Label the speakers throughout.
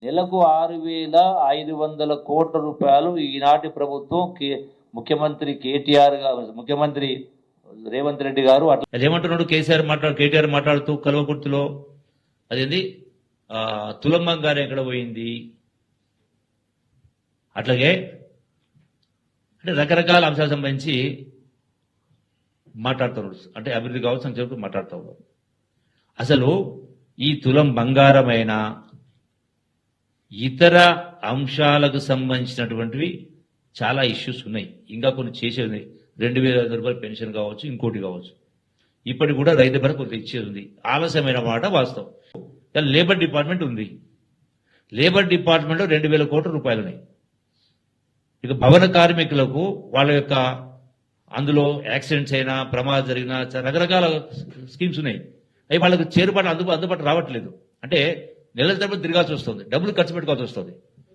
Speaker 1: నెలకు 6,500 కోట్ల రూపాయలు ఈనాటి ప్రభుత్వం ముఖ్యమంత్రి కేటీఆర్ గారు, ముఖ్యమంత్రి రేవంత్ రెడ్డి గారు అట్లా
Speaker 2: ఏమంటున్నాడు కేటీఆర్ మాట్లాడుతూ కల్వకుర్తిలో అదేంది తులం బంగారం ఎక్కడ పోయింది, అట్లాగే అంటే రకరకాల అంశాలకు సంబంధించి మాట్లాడుతున్నారు. అంటే అభివృద్ధి కావచ్చు సంక్షేమం మాట్లాడుతూ ఉన్నారు. అసలు ఈ తులం బంగారమైన ఇతర అంశాలకు సంబంధించినటువంటివి చాలా ఇష్యూస్ ఉన్నాయి. ఇంకా కొన్ని చేసేది 2,500 రూపాయలు పెన్షన్ కావచ్చు, ఇంకోటి కావచ్చు. ఇప్పటికి కూడా రైతు భరోసా కొంత ఇచ్చేది ఉంది. ఆలస్యమైన మాట వాస్తవం. లేబర్ డిపార్ట్మెంట్ ఉంది. లేబర్ డిపార్ట్మెంట్లో 2,000 కోట్ల రూపాయలు ఉన్నాయి. ఇక భవన కార్మికులకు వాళ్ళ యొక్క అందులో యాక్సిడెంట్స్ అయినా ప్రమాదం జరిగినా రకరకాల స్కీమ్స్ ఉన్నాయి. అవి వాళ్ళకు చేరుబాటు అందుబాటు రావట్లేదు. అంటే నెలల తరబడి తిరగాల్సి వస్తుంది, డబ్బులు ఖర్చు పెట్టుకోవాల్సి వస్తుంది.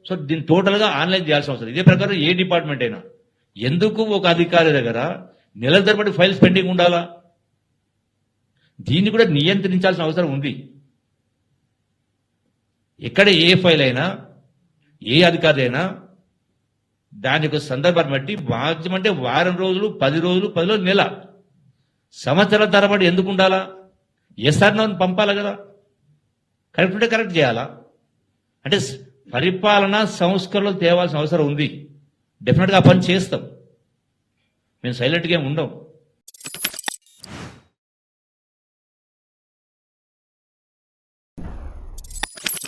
Speaker 2: సో దీన్ని టోటల్గా ఆన్లైన్ చేయాల్సి వస్తుంది. ఇదే ప్రకారం ఏ డిపార్ట్మెంట్ అయినా ఎందుకు ఒక అధికారి దగ్గర నెలల తరబడి ఫైల్స్ పెండింగ్ ఉండాలా? దీన్ని కూడా నియంత్రించాల్సిన అవసరం ఉంది. ఎక్కడ ఏ ఫైల్ అయినా ఏ అధికారి అయినా దాని యొక్క సందర్భాన్ని బట్టి మాక్సిమం అంటే వారం రోజులు, 10 రోజులు, 10 రోజులు, నెల, సంవత్సరాల తరబడి ఎందుకు ఉండాలా? ఎస్ఆర్నోని పంపాలి కదా, కరెక్ట్ ఉంటే కరెక్ట్ చేయాలా? అంటే పరిపాలన సంస్కరణలు తేవాల్సిన అవసరం ఉంది. డెఫినెట్గా ఆ పని చేస్తాం. మేము సైలెంట్గా ఏమి ఉండం.